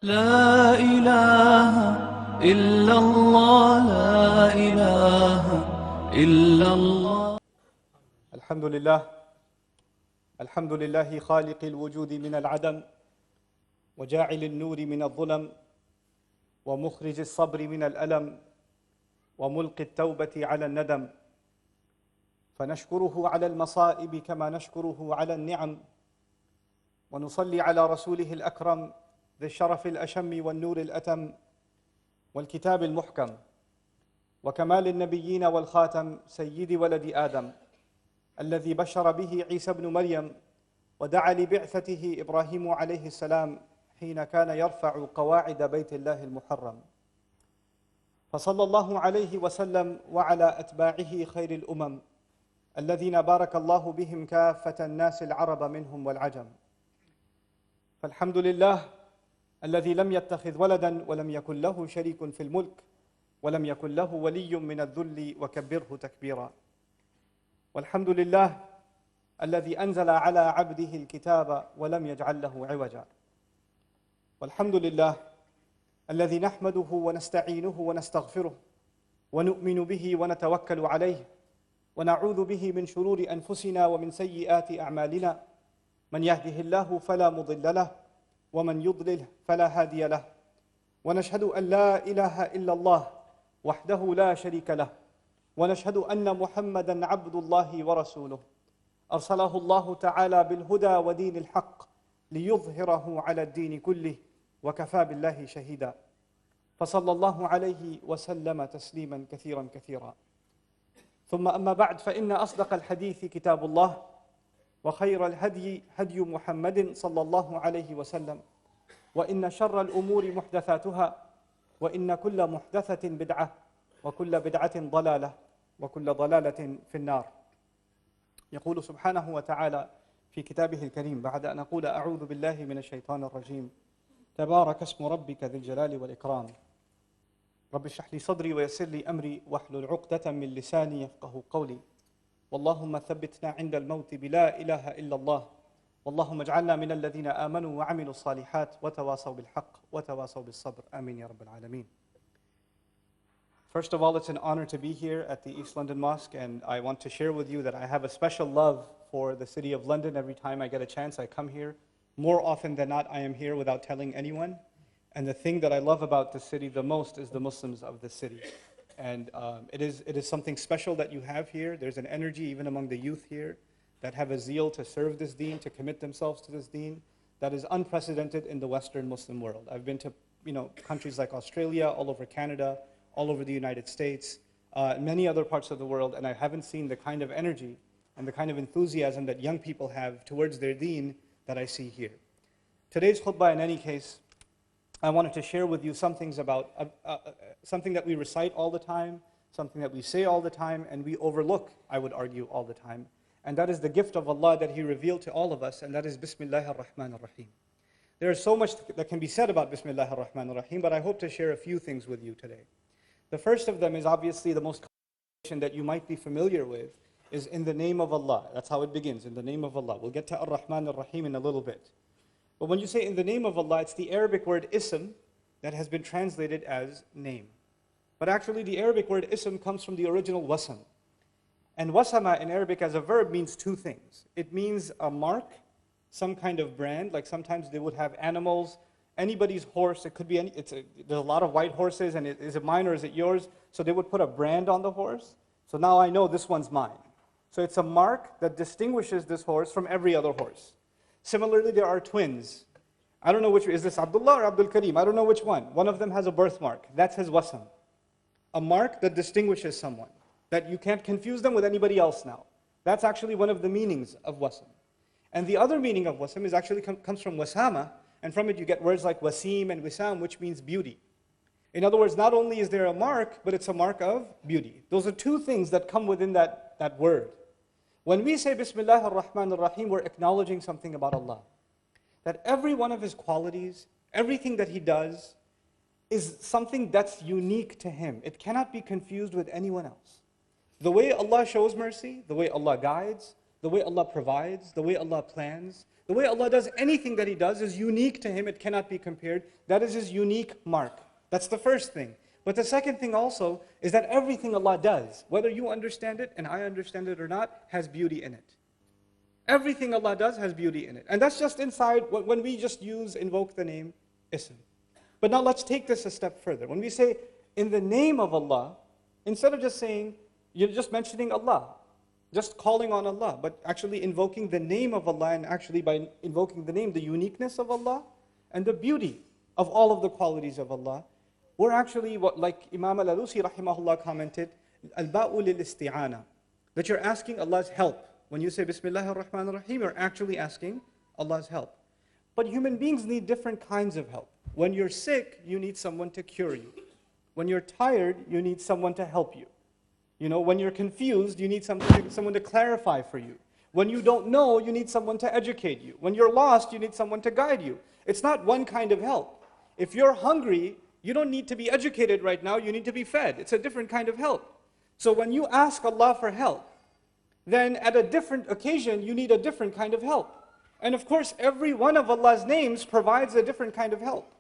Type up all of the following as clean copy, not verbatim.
لا إله إلا الله لا إله إلا الله. الحمد لله خالق الوجود من العدم وجاعل النور من الظلم ومخرج الصبر من الألم وملقي التوبة على الندم، فنشكره على المصائب كما نشكره على النعم، ونصلي على رسوله الأكرم ذي الشرف الأشم والنور الأتم والكتاب المحكم وكمال النبيين والخاتم سيد ولد آدم الذي بشر به عيسى بن مريم ودعا لبعثته إبراهيم عليه السلام حين كان يرفع قواعد بيت الله المحرم. فصلى الله عليه وسلم وعلى أتباعه خير الأمم الذين بارك الله بهم كافة الناس العرب منهم والعجم. فالحمد لله الذي لم يتخذ ولدا ولم يكن له شريك في الملك ولم يكن له ولي من الذل وكبره تكبيرا. والحمد لله الذي أنزل على عبده الكتاب ولم يجعل له عوجا. والحمد لله الذي نحمده ونستعينه ونستغفره ونؤمن به ونتوكل عليه ونعوذ به من شرور أنفسنا ومن سيئات أعمالنا، من يهده الله فلا مضل له ومن يضلل فلا هادي له، ونشهد أن لا إله إلا الله وحده لا شريك له، ونشهد أن محمدًا عبد الله ورسوله أرسله الله تعالى بالهدى ودين الحق ليظهره على الدين كله وكفى بالله شهيدا. فصلى الله عليه وسلم تسليما كثيرا كثيرا. ثم أما بعد، فإن أصدق الحديث كتاب الله وخير الهدي هدي محمد صلى الله عليه وسلم، وإن شر الأمور محدثاتها، وإن كل محدثة بدعة وكل بدعة ضلالة وكل ضلالة في النار. يقول سبحانه وتعالى في كتابه الكريم بعد أن أقول أعوذ بالله من الشيطان الرجيم: تبارك اسم ربك ذي الجلال والإكرام، رب اشرح لي صدري ويسر لي أمري واحلل عقدة من لساني يفقه قولي، واللهم ثبتنا عند الموت بلا إله إلا الله، واللهم اجعلنا من الذين آمنوا وعملوا الصالحات وتواصوا بالحق وتواصوا بالصبر. آمين يا رب العالمين. First of all, it's an honor to be here at the East London Mosque, and I want to share with you that I have a special love for the city of London. Every time I get a chance, I come here. More often than not, I am here without telling anyone. And the thing that I love about the city the most is the Muslims of the city. And it is something special that you have here. There's an energy even among the youth here that have a zeal to serve this deen, to commit themselves to this deen, that is unprecedented in the Western Muslim world. I've been to countries like Australia, all over Canada, all over the United States, many other parts of the world, and I haven't seen the kind of energy and the kind of enthusiasm that young people have towards their deen that I see here. Today's khutbah, in any case, I wanted to share with you some things about something that we recite all the time, something that we say all the time, and we overlook, I would argue, all the time. And that is the gift of Allah that He revealed to all of us, and that is Bismillahir Rahmanir Rahim. There is so much that can be said about Bismillahir Rahmanir Rahim, but I hope to share a few things with you today. The first of them is obviously the most common that you might be familiar with, is in the name of Allah. That's how it begins, in the name of Allah. We'll get to Ar-Rahman Ar-Rahim in a little bit. But when you say in the name of Allah, it's the Arabic word ism that has been translated as name. But actually the Arabic word ism comes from the original wasam. And wasama in Arabic as a verb means two things. It means a mark, some kind of brand, like sometimes they would have animals, anybody's horse, it could be there's a lot of white horses, and is it mine or is it yours? So they would put a brand on the horse. So now I know this one's mine. So it's a mark that distinguishes this horse from every other horse. Similarly, there are twins. I don't know which, is this Abdullah or Abdul Karim? I don't know which one. One of them has a birthmark. That's his wasam. A mark that distinguishes someone, that you can't confuse them with anybody else now. That's actually one of the meanings of wasam. And the other meaning of wasam is actually comes from wasama, and from it you get words like wasim and wisam, which means beauty. In other words, not only is there a mark, but it's a mark of beauty. Those are two things that come within that word. When we say Bismillah ar-Rahman ar-Rahim, we're acknowledging something about Allah. That every one of His qualities, everything that He does, is something that's unique to Him. It cannot be confused with anyone else. The way Allah shows mercy, the way Allah guides, the way Allah provides, the way Allah plans, the way Allah does anything that He does is unique to Him. It cannot be compared. That is His unique mark. That's the first thing. But the second thing also is that everything Allah does, whether you understand it and I understand it or not, has beauty in it. Everything Allah does has beauty in it. And that's just inside when we just invoke the name Ism. But now let's take this a step further. When we say in the name of Allah, instead of just saying, you're just mentioning Allah, just calling on Allah, but actually invoking the name of Allah, and actually by invoking the name, the uniqueness of Allah and the beauty of all of the qualities of Allah, we're actually, like Imam al-Alusi rahimahullah commented, al-ba'u lil-isti'ana, that you're asking Allah's help. When you say Bismillahir Rahmanir Rahim, you're actually asking Allah's help. But human beings need different kinds of help. When you're sick, you need someone to cure you. When you're tired, you need someone to help you. When you're confused, you need someone to clarify for you. When you don't know, you need someone to educate you. When you're lost, you need someone to guide you. It's not one kind of help. If you're hungry, you don't need to be educated right now, you need to be fed. It's a different kind of help. So when you ask Allah for help, then at a different occasion, you need a different kind of help. And of course, every one of Allah's names provides a different kind of help.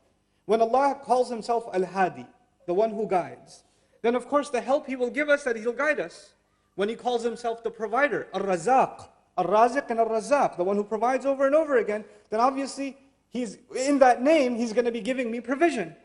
When Allah calls Himself Al-Hadi, the one who guides, then of course the help He will give us, that He'll guide us. When He calls Himself the provider, Ar-Razaq, Ar-Raziq and Ar-Razaq, the one who provides over and over again, then obviously He's in that name, He's going to be giving me provision.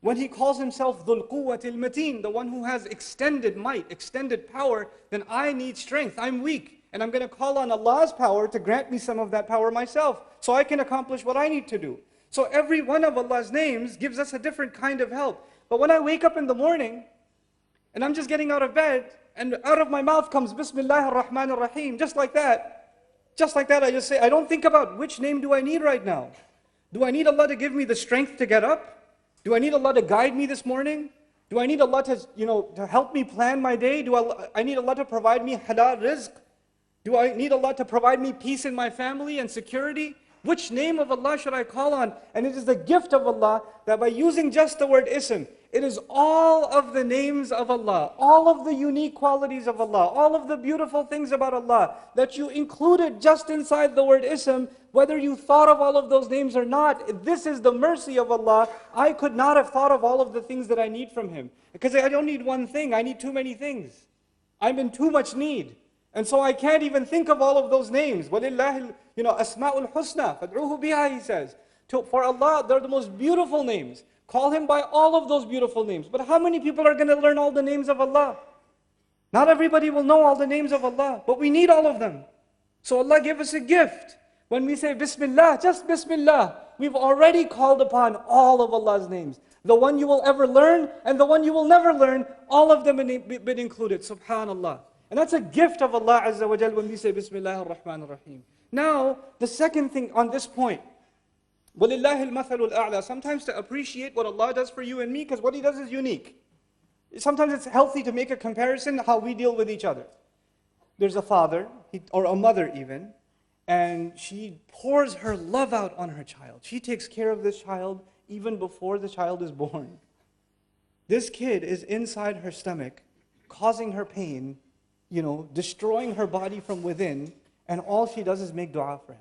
When He calls Himself Dhul Quwwatil Mateen, the one who has extended might, extended power, then I need strength, I'm weak. And I'm going to call on Allah's power to grant me some of that power myself, so I can accomplish what I need to do. So every one of Allah's names gives us a different kind of help. But when I wake up in the morning, and I'm just getting out of bed, and out of my mouth comes Bismillahir Rahmanir Rahim, just like that, I just say, I don't think about which name do I need right now. Do I need Allah to give me the strength to get up? Do I need Allah to guide me this morning? Do I need Allah to help me plan my day? Do I need Allah to provide me halal rizq? Do I need Allah to provide me peace in my family and security? Which name of Allah should I call on? And it is the gift of Allah that by using just the word Ism, it is all of the names of Allah, all of the unique qualities of Allah, all of the beautiful things about Allah that you included just inside the word Ism, whether you thought of all of those names or not. This is the mercy of Allah. I could not have thought of all of the things that I need from Him. Because I don't need one thing, I need too many things. I'm in too much need. And so I can't even think of all of those names. وَلِلَّهِ أَسْمَاءُ الْحُسْنَى فَادْعُوهُ بِهَا, He says. For Allah, they're the most beautiful names. Call Him by all of those beautiful names. But how many people are going to learn all the names of Allah? Not everybody will know all the names of Allah, but we need all of them. So Allah gave us a gift. When we say Bismillah, just Bismillah, we've already called upon all of Allah's names. The one you will ever learn and the one you will never learn, all of them been included, subhanallah. And that's a gift of Allah Azza wa Jal when we say Bismillahir Rahmanir Rahim. Now, the second thing on this point, وَلِلَّهِ الْمَثَلُ الْأَعْلَى, sometimes to appreciate what Allah does for you and me, because what He does is unique. Sometimes it's healthy to make a comparison how we deal with each other. There's a father, or a mother even, and she pours her love out on her child. She takes care of this child even before the child is born. This kid is inside her stomach, causing her pain, destroying her body from within, and all she does is make dua for him.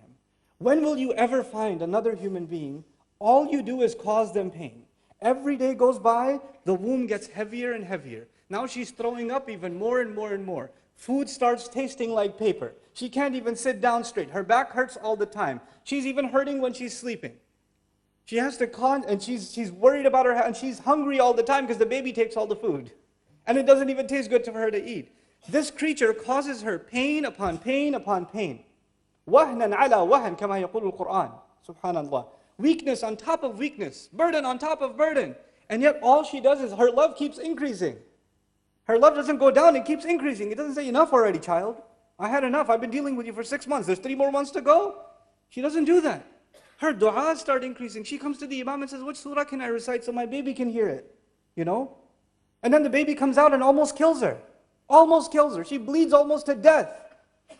When will you ever find another human being, all you do is cause them pain? Every day goes by, the womb gets heavier and heavier. Now she's throwing up even more and more and more. Food starts tasting like paper. She can't even sit down straight. Her back hurts all the time. She's even hurting when she's sleeping. She has to and she's worried about her, and she's hungry all the time because the baby takes all the food. And it doesn't even taste good for her to eat. This creature causes her pain upon pain upon pain. وَهْنًا عَلَى وَهْن كَمَا يَقُولُ الْقُرْآنِ. Subhanallah. Weakness on top of weakness. Burden on top of burden. And yet all she does is her love keeps increasing. Her love doesn't go down, it keeps increasing. It doesn't say, enough already, child. I had enough. I've been dealing with you for 6 months. There's 3 more months to go. She doesn't do that. Her du'as start increasing. She comes to the imam and says, which surah can I recite so my baby can hear it? And then the baby comes out and almost kills her. Almost kills her. She bleeds almost to death.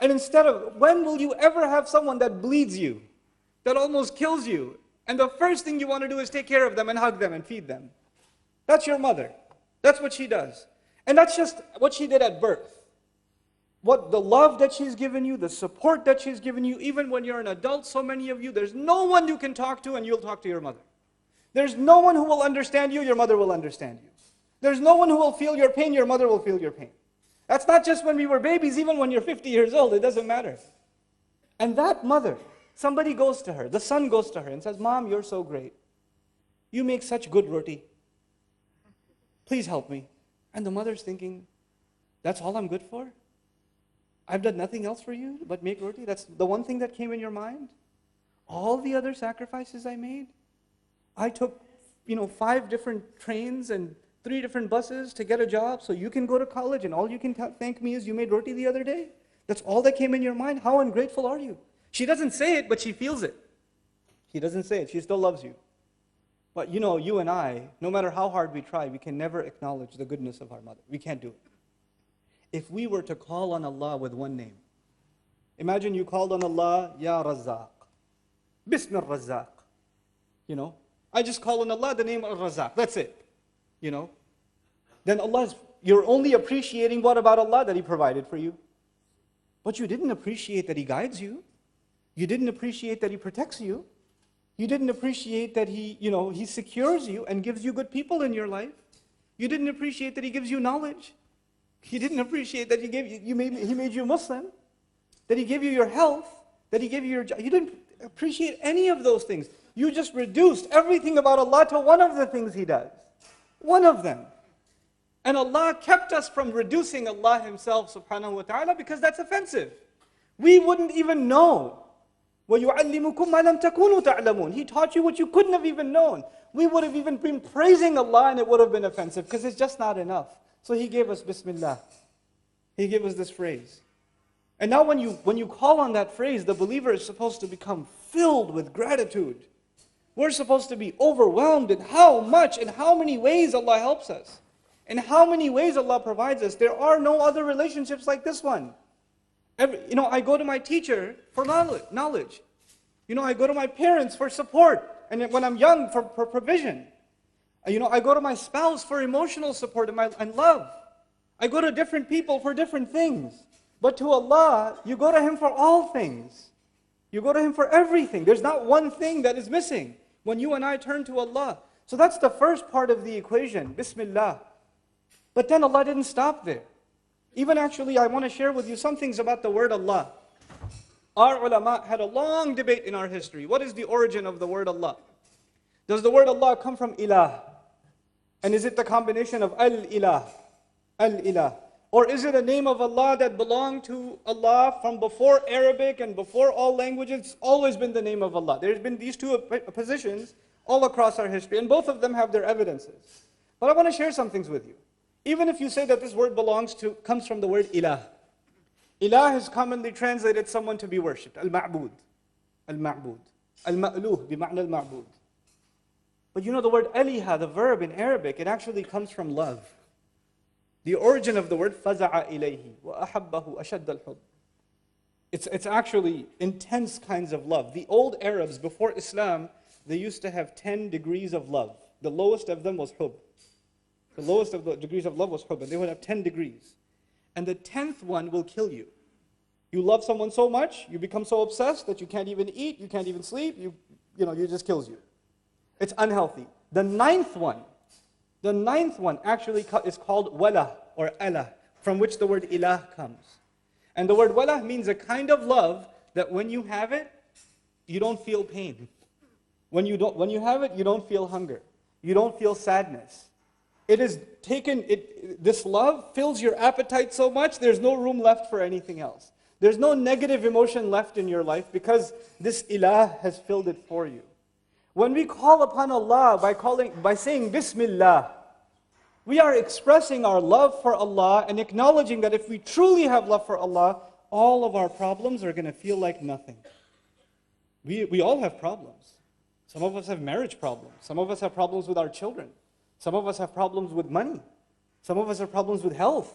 And instead of, when will you ever have someone that bleeds you? That almost kills you? And the first thing you want to do is take care of them and hug them and feed them. That's your mother. That's what she does. And that's just what she did at birth. what the love that she's given you, the support that she's given you, even when you're an adult, so many of you, there's no one you can talk to and you'll talk to your mother. There's no one who will understand you, your mother will understand you. There's no one who will feel your pain, your mother will feel your pain. That's not just when we were babies, even when you're 50 years old, it doesn't matter. And that mother, somebody goes to her, the son goes to her and says, Mom, you're so great. You make such good roti. Please help me. And the mother's thinking, that's all I'm good for? I've done nothing else for you but make roti? That's the one thing that came in your mind? All the other sacrifices I made? I took, 5 different trains and 3 different buses to get a job so you can go to college and all you can thank me is you made roti the other day? That's all that came in your mind? How ungrateful are you? She doesn't say it, but she feels it. She doesn't say it. She still loves you. But you and I, no matter how hard we try, we can never acknowledge the goodness of our mother. We can't do it. If we were to call on Allah with one name, imagine you called on Allah, Ya Razzaq, Bismil Razzaq. I just call on Allah the name of Razzaq. That's it. Then you're only appreciating what about Allah? That He provided for you. But you didn't appreciate that He guides you. You didn't appreciate that He protects you. You didn't appreciate that He secures you and gives you good people in your life. You didn't appreciate that He gives you knowledge. You didn't appreciate that He made you Muslim, that He gave you your health, that He gave you your job. You didn't appreciate any of those things. You just reduced everything about Allah to one of the things He does. One of them. And Allah kept us from reducing Allah Himself subhanahu wa ta'ala because that's offensive. We wouldn't even know. وَيُعَلِّمُكُمْ مَا لَمْ تَكُونُوا تَعْلَمُونَ. He taught you what you couldn't have even known. We would have even been praising Allah and it would have been offensive because it's just not enough. So He gave us Bismillah. He gave us this phrase. And now when you call on that phrase, the believer is supposed to become filled with gratitude. We're supposed to be overwhelmed in how much and how many ways Allah helps us. In how many ways Allah provides us. There are no other relationships like this one. I go to my teacher for knowledge. I go to my parents for support. And when I'm young, for provision. I go to my spouse for emotional support and love. I go to different people for different things. But to Allah, you go to Him for all things. You go to Him for everything. There's not one thing that is missing when you and I turn to Allah. So that's the first part of the equation, Bismillah. But then Allah didn't stop there. Even actually, I want to share with you some things about the word Allah. Our ulama had a long debate in our history. What is the origin of the word Allah? Does the word Allah come from ilah? And is it the combination of al-ilah? Al-ilah. Or is it a name of Allah that belonged to Allah from before Arabic and before all languages? It's always been the name of Allah. There's been these two positions all across our history, and both of them have their evidences. But I want to share some things with you. Even if you say that this word comes from the word ilah. Ilah is commonly translated someone to be worshipped. Al-ma'bud. Al-ma'bud. Al-ma'luh, bima'na al-ma'bud. But the word aliha, the verb in Arabic, it actually comes from love. The origin of the word faza'a ilayhi wa ahabbahu ashad al-hub. It's actually intense kinds of love. The old Arabs before Islam, they used to have 10 degrees of love. The lowest of them was hub. The lowest of the degrees of love was hub, and they would have 10 degrees. And the 10th one will kill you. You love someone so much, you become so obsessed that you can't even eat, you can't even sleep, you just kills you. It's unhealthy. The ninth one actually is called wala or Allah, from which the word ilah comes. And the word wala means a kind of love that when you have it, you don't feel pain. When you have it, you don't feel hunger. You don't feel sadness. This love fills your appetite so much, there's no room left for anything else. There's no negative emotion left in your life because this ilah has filled it for you. When we call upon Allah by saying Bismillah, we are expressing our love for Allah and acknowledging that if we truly have love for Allah, all of our problems are going to feel like nothing. We all have problems. Some of us have marriage problems. Some of us have problems with our children. Some of us have problems with money. Some of us have problems with health.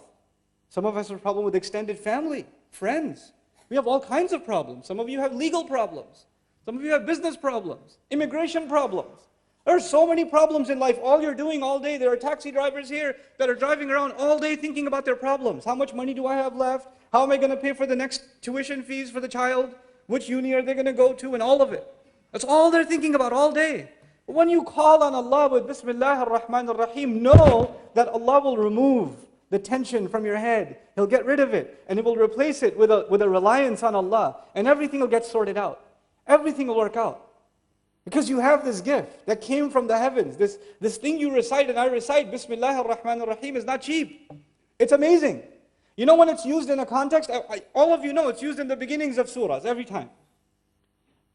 Some of us have problems with extended family, friends. We have all kinds of problems. Some of you have legal problems. Some of you have business problems, immigration problems. There are so many problems in life. All you're doing all day, there are taxi drivers here that are driving around all day thinking about their problems. How much money do I have left? How am I going to pay for the next tuition fees for the child? Which uni are they going to go to? And all of it. That's all they're thinking about all day. But when you call on Allah with Bismillah ar-Rahman ar-Rahim, know that Allah will remove the tension from your head. He'll get rid of it. And He will replace it with a reliance on Allah. And everything will get sorted out. Everything will work out. Because you have this gift that came from the heavens. This thing you recite and I recite, Bismillah ar-Rahman ar-Rahim, is not cheap. It's amazing. You know when it's used in a context, all of you know it's used in the beginnings of surahs, every time.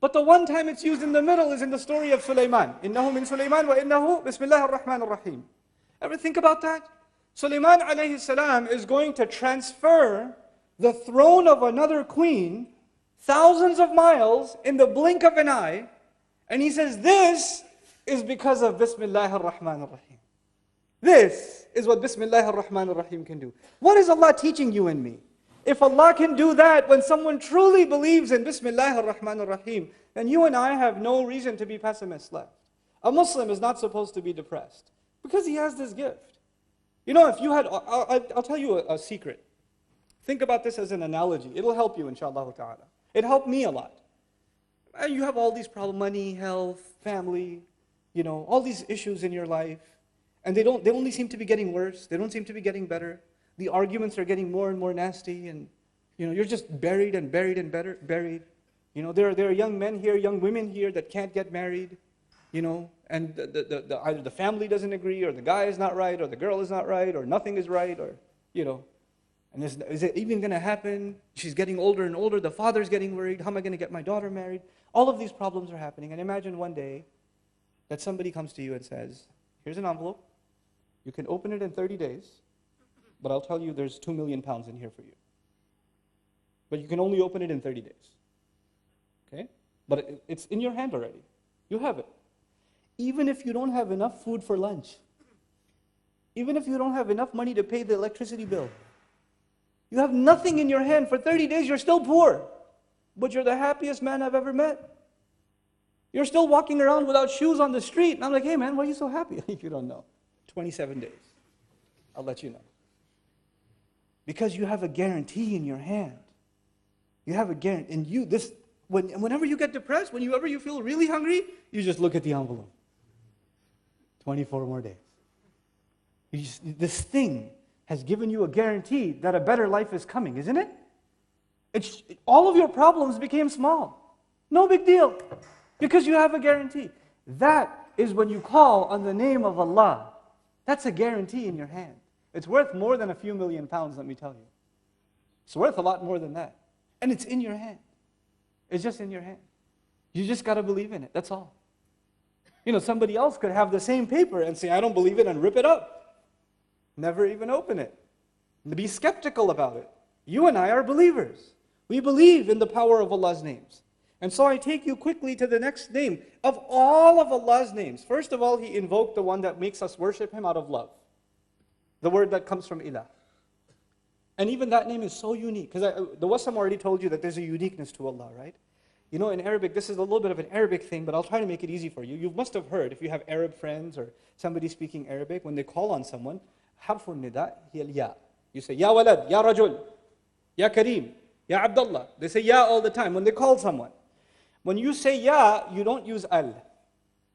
But the one time it's used in the middle is in the story of Sulaiman. Innahu min Sulaiman wa innahu Bismillah ar-Rahman ar-Rahim. Ever think about that? Sulaiman alayhi salam is going to transfer the throne of another queen thousands of miles in the blink of an eye. And he says, this is because of Bismillah ar-Rahman ar-Rahim. This is what Bismillah ar-Rahman ar-Rahim can do. What is Allah teaching you and me? If Allah can do that when someone truly believes in Bismillah ar-Rahman ar-Rahim, then you and I have no reason to be pessimists left. A Muslim is not supposed to be depressed because he has this gift. You know, if you had, I'll tell you a secret. Think about this as an analogy. It'll help you, inshallah ta'ala. It helped me a lot. You have all these problems, money, health, family, you know, all these issues in your life. And they only seem to be getting worse. They don't seem to be getting better. The arguments are getting more and more nasty. And, you know, you're just buried and buried and buried. You know, there are young men here, young women here that can't get married. You know, and either the family doesn't agree, or the guy is not right, or the girl is not right, or nothing is right, or, you know. And is it even going to happen? She's getting older and older. The father's getting worried. How am I going to get my daughter married? All of these problems are happening. And imagine one day that somebody comes to you and says, here's an envelope. You can open it in 30 days, but I'll tell you there's 2 million pounds in here for you. But you can only open it in 30 days. Okay? But it's in your hand already. You have it. Even if you don't have enough food for lunch, even if you don't have enough money to pay the electricity bill, you have nothing in your hand for 30 days, you're still poor. But you're the happiest man I've ever met. You're still walking around without shoes on the street. And I'm like, hey man, why are you so happy? You don't know. 27 days. I'll let you know. Because you have a guarantee in your hand. You have a guarantee. And whenever you get depressed, whenever you feel really hungry, you just look at the envelope. 24 more days. This thing has given you a guarantee that a better life is coming, isn't it? All of your problems became small. No big deal. Because you have a guarantee. That is when you call on the name of Allah. That's a guarantee in your hand. It's worth more than a few million pounds, let me tell you. It's worth a lot more than that. And it's in your hand. It's just in your hand. You just got to believe in it. That's all. You know, somebody else could have the same paper and say, I don't believe it, and rip it up. Never even open it. Be skeptical about it. You and I are believers. We believe in the power of Allah's names. And so I take you quickly to the next name. Of all of Allah's names, first of all, He invoked the one that makes us worship Him out of love. The word that comes from ilah. And even that name is so unique. Because the Wassam already told you that there's a uniqueness to Allah, right? You know, in Arabic, this is a little bit of an Arabic thing, but I'll try to make it easy for you. You must have heard, if you have Arab friends or somebody speaking Arabic, when they call on someone, harfun nida, ya. You say, ya walad, ya rajul, ya karim, ya abdullah. They say ya all the time when they call someone. When you say ya, you don't use al.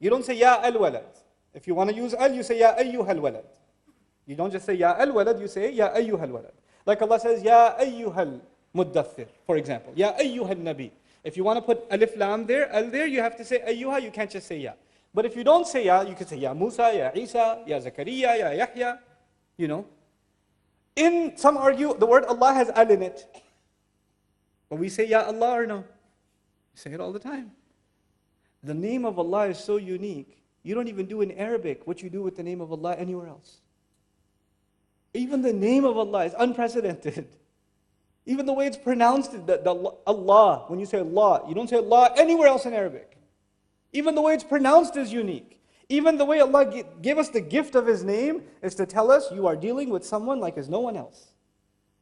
You don't say ya al-walad. If you want to use al, you say ya ayyuhal walad. You don't just say ya al-walad, you say ya ayyuhal walad. Like Allah says, ya ayyuhal muddathir, for example. Ya ayyuhal nabi. If you want to put alif lam there, al there, you have to say ayyuha, you can't just say ya. But if you don't say ya, you can say ya Musa, ya Isa, ya Zakaria, ya Yahya, you know. In some argue, the word Allah has al in it. But we say ya Allah or no? We say it all the time. The name of Allah is so unique, you don't even do in Arabic what you do with the name of Allah anywhere else. Even the name of Allah is unprecedented. Even the way it's pronounced, Allah, when you say Allah, you don't say Allah anywhere else in Arabic. Even the way it's pronounced is unique. Even the way Allah gave us the gift of His name is to tell us you are dealing with someone like as no one else.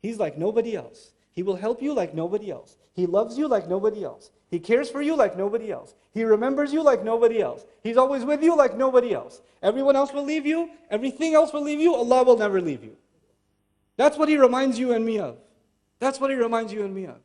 He's like nobody else. He will help you like nobody else. He loves you like nobody else. He cares for you like nobody else. He remembers you like nobody else. He's always with you like nobody else. Everyone else will leave you. Everything else will leave you. Allah will never leave you. That's what He reminds you and me of. That's what He reminds you and me of.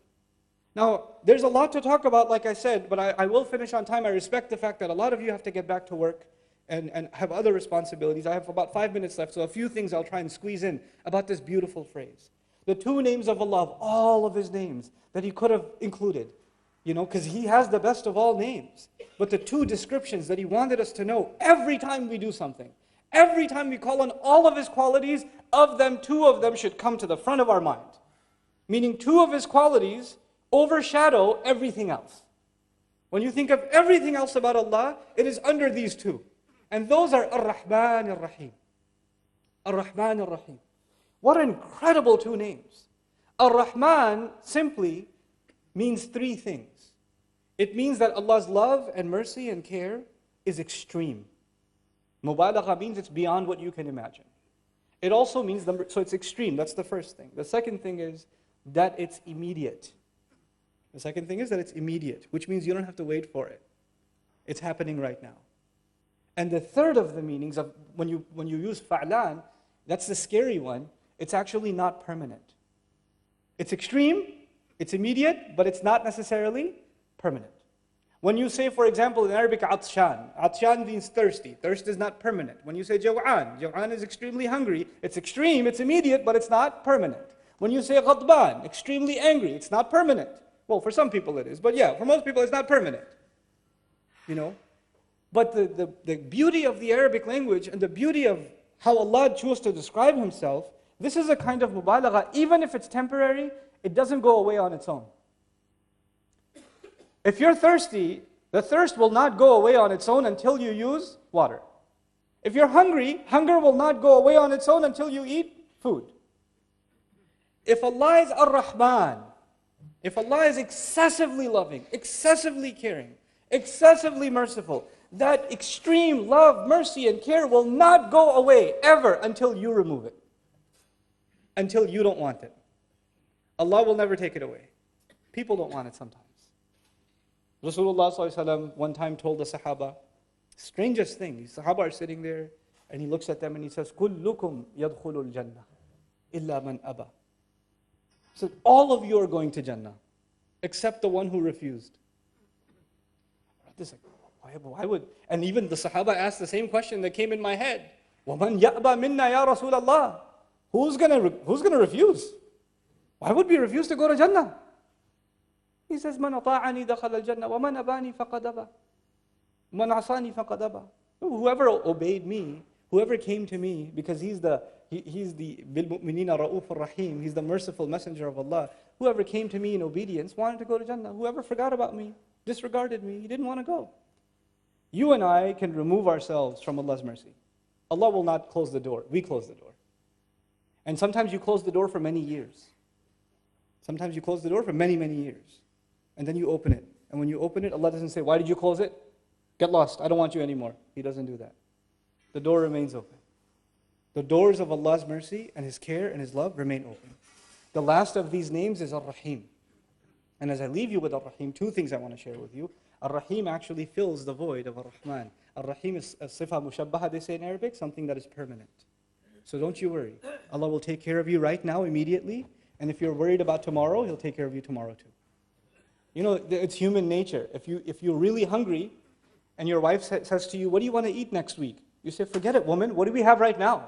Now, there's a lot to talk about, like I said, but I will finish on time. I respect the fact that a lot of you have to get back to work and have other responsibilities. I have about 5 minutes left, so a few things I'll try and squeeze in about this beautiful phrase. The two names of Allah, of all of His names that He could have included, because He has the best of all names. But the two descriptions that He wanted us to know every time we do something, every time we call on all of His qualities, of them, two of them should come to the front of our mind. Meaning two of His qualities overshadow everything else. When you think of everything else about Allah, it is under these two. And those are Ar-Rahman Ar-Rahim. Ar-Rahman Ar-Rahim. What incredible two names. Ar-Rahman simply means three things. It means that Allah's love and mercy and care is extreme. Mubalagha means it's beyond what you can imagine. It also means, so it's extreme, that's the first thing. The second thing is that it's immediate. The second thing is that it's immediate, which means you don't have to wait for it. It's happening right now. And the third of the meanings of when you use fa'lan, that's the scary one, it's actually not permanent. It's extreme, it's immediate, but it's not necessarily permanent. When you say, for example, in Arabic, atshan means thirsty. Thirst is not permanent. When you say jaw'an is extremely hungry. It's extreme, it's immediate, but it's not permanent. When you say ghadban, extremely angry, it's not permanent. Well, for some people it is, but yeah, for most people it's not permanent. But the beauty of the Arabic language and the beauty of how Allah chose to describe Himself, this is a kind of mubalagha. Even if it's temporary, it doesn't go away on its own. If you're thirsty, the thirst will not go away on its own until you use water. If you're hungry, hunger will not go away on its own until you eat food. If Allah is Ar-Rahman, if Allah is excessively loving, excessively caring, excessively merciful, that extreme love, mercy, and care will not go away ever until you remove it. Until you don't want it. Allah will never take it away. People don't want it sometimes. Rasulullah ﷺ one time told the Sahaba, strangest thing, the Sahaba are sitting there, and He looks at them and He says, كُلُّكُمْ يَدْخُلُ الْجَنَّةِ إِلَّا مَنْ أَبَى. He said, all of you are going to Jannah, except the one who refused. This why would, and even the Sahaba asked the same question that came in my head. وَمَنْ يَأْبَى مِنَّا يَا رَسُولَ اللَّهِ. Who's gonna refuse? Why would we refuse to go to Jannah? He says, مَنْ أَطَاعَنِي دَخَلَ الْجَنَّةِ وَمَنْ أَبَانِي فَقَدْ أَبَى مَنْ عَصَانِي فَقَدْ أَبَى. Whoever obeyed me, whoever came to me, because he's the بِالْمُؤْمِنِينَ رَؤُوفٌ رَحِيمٌ, He's the merciful messenger of Allah. Whoever came to me in obedience wanted to go to Jannah. Whoever forgot about me, disregarded me, he didn't want to go. You and I can remove ourselves from Allah's mercy. Allah will not close the door. We close the door. And sometimes you close the door for many years. Sometimes you close the door for many, many years. And then you open it. And when you open it, Allah doesn't say, why did you close it? Get lost. I don't want you anymore. He doesn't do that. The door remains open. The doors of Allah's mercy and His care and His love remain open. The last of these names is Ar-Rahim. And as I leave you with Ar-Rahim, two things I want to share with you. Ar-Rahim actually fills the void of Ar-Rahman. Ar-Rahim is a sifa mushabbaha, they say in Arabic, something that is permanent. So don't you worry. Allah will take care of you right now, immediately. And if you're worried about tomorrow, He'll take care of you tomorrow too. It's human nature. If you're really hungry, and your wife says to you, what do you want to eat next week? You say, forget it, woman. What do we have right now?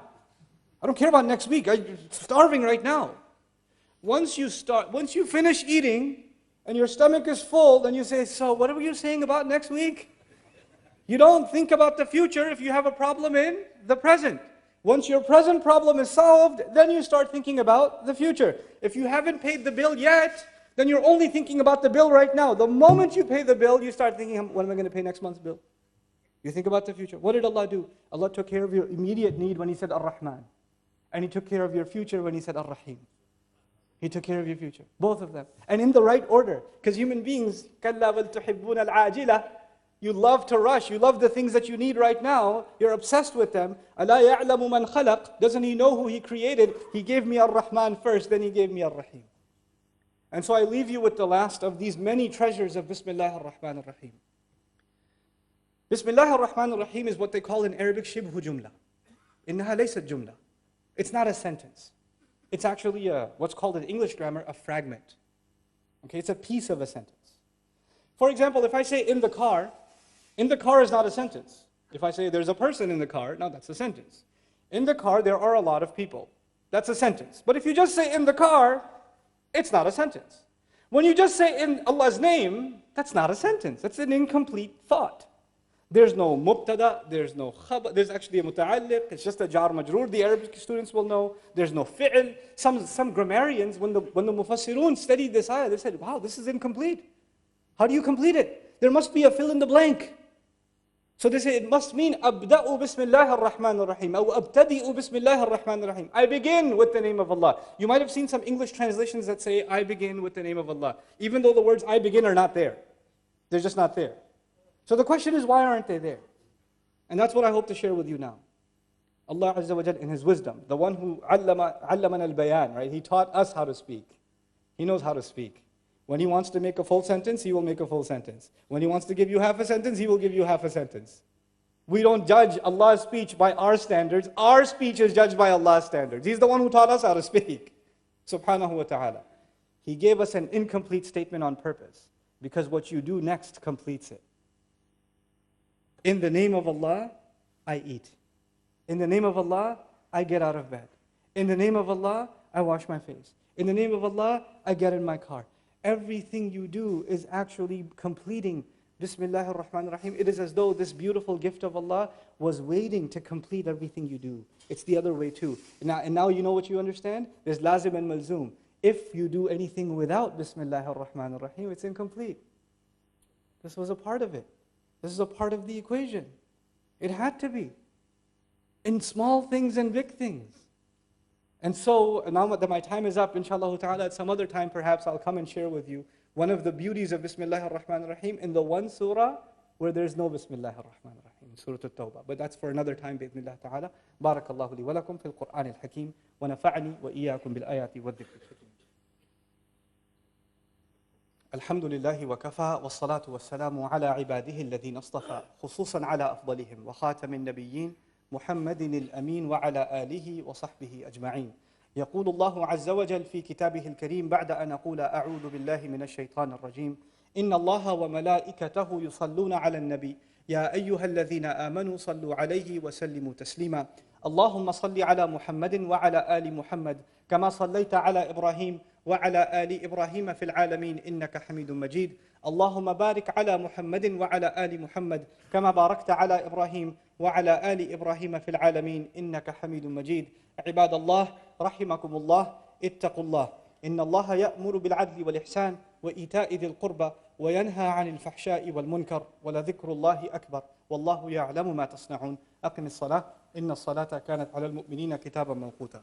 I don't care about next week. I'm starving right now. Once you finish eating, and your stomach is full, then you say, so what were you saying about next week? You don't think about the future if you have a problem in the present. Once your present problem is solved, then you start thinking about the future. If you haven't paid the bill yet, then you're only thinking about the bill right now. The moment you pay the bill, you start thinking, when am I going to pay next month's bill? You think about the future. What did Allah do? Allah took care of your immediate need when He said Ar-Rahman. And He took care of your future when He said Ar-Rahim. He took care of your future. Both of them. And in the right order. Because human beings, كَلَّا بَلْ تُحِبُّونَ الْعَاجِلَةِ, you love to rush. You love the things that you need right now. You're obsessed with them. أَلَا يَعْلَمُ مَنْ خَلَقَ. Doesn't He know who He created? He gave me Ar-Rahman first, then He gave me Ar-Rahim. And so I leave you with the last of these many treasures of Bismillah ar-Rahman ar-Rahim. Bismillah ar-Rahman ar-Rahim is what they call in Arabic shibhu jumla. Innaha laysat jumla. It's not a sentence. It's actually what's called in English grammar a fragment. Okay, it's a piece of a sentence. For example, if I say in the car is not a sentence. If I say there's a person in the car, now that's a sentence. In the car there are a lot of people. That's a sentence. But if you just say in the car, it's not a sentence. When you just say in Allah's name, that's not a sentence. That's an incomplete thought. There's no mubtada, there's no khabar, there's actually a muta'alliq, it's just a jar majroor, the Arabic students will know. There's no fi'l. Some grammarians, when the mufassirun studied this ayah, they said, wow, this is incomplete. How do you complete it? There must be a fill in the blank. So they say it must mean abda'u bismillah ar-Rahman ar-Rahim, or abtadi'u bismillah ar-Rahman ar-Rahim. I begin with the name of Allah. You might have seen some English translations that say, I begin with the name of Allah. Even though the words I begin are not there. They're just not there. So the question is, why aren't they there? And that's what I hope to share with you now. Allah Azza wa Jal in His wisdom, the one who allaman al-bayan, right? He taught us how to speak. He knows how to speak. When He wants to make a full sentence, He will make a full sentence. When He wants to give you half a sentence, He will give you half a sentence. We don't judge Allah's speech by our standards. Our speech is judged by Allah's standards. He's the one who taught us how to speak. Subhanahu wa ta'ala. He gave us an incomplete statement on purpose, because what you do next completes it. In the name of Allah, I eat. In the name of Allah, I get out of bed. In the name of Allah, I wash my face. In the name of Allah, I get in my car. Everything you do is actually completing Bismillah ar-Rahman ar-Rahim. It is as though this beautiful gift of Allah was waiting to complete everything you do. It's the other way too. And now you know what you understand? There's lazim and malzoom. If you do anything without Bismillah ar-Rahman ar-Rahim, it's incomplete. This was a part of it. This is a part of the equation. It had to be. In small things and big things. And so, now that my time is up, inshallah ta'ala, at some other time perhaps I'll come and share with you one of the beauties of Bismillah ar-Rahman ar-Rahim in the one surah where there's no Bismillah ar-Rahman ar-Rahim, Surah At-Tawbah. But that's for another time, bi'idhnillah ta'ala. Barakallahu li wa lakum fil Qur'an al-Hakim, wa nafa'ani wa iyyakum bil ayati wa dhikr al-hakim. الحمد لله وكفى والصلاة والسلام على عباده الذين اصطفى خصوصا على أفضلهم وخاتم النبيين محمد الأمين وعلى آله وصحبه أجمعين. يقول الله عز وجل في كتابه الكريم بعد أن أقول أعوذ بالله من الشيطان الرجيم إن الله وملائكته يصلون على النبي يا أيها الذين آمنوا صلوا عليه وسلموا تسليما اللهم صل على محمد وعلى آل محمد كما صليت على إبراهيم وعلى آل إبراهيم في العالمين إنك حميد مجيد اللهم بارك على محمد وعلى آل محمد كما باركت على إبراهيم وعلى آل إبراهيم في العالمين إنك حميد مجيد عباد الله رحمكم الله اتقوا الله إن الله يأمر بالعدل والإحسان وإيتاء ذي القربى وينهى عن الفحشاء والمنكر ولذكر الله أكبر والله يعلم ما تصنعون أقم الصلاة إن الصلاة كانت على المؤمنين كتابا موقوتا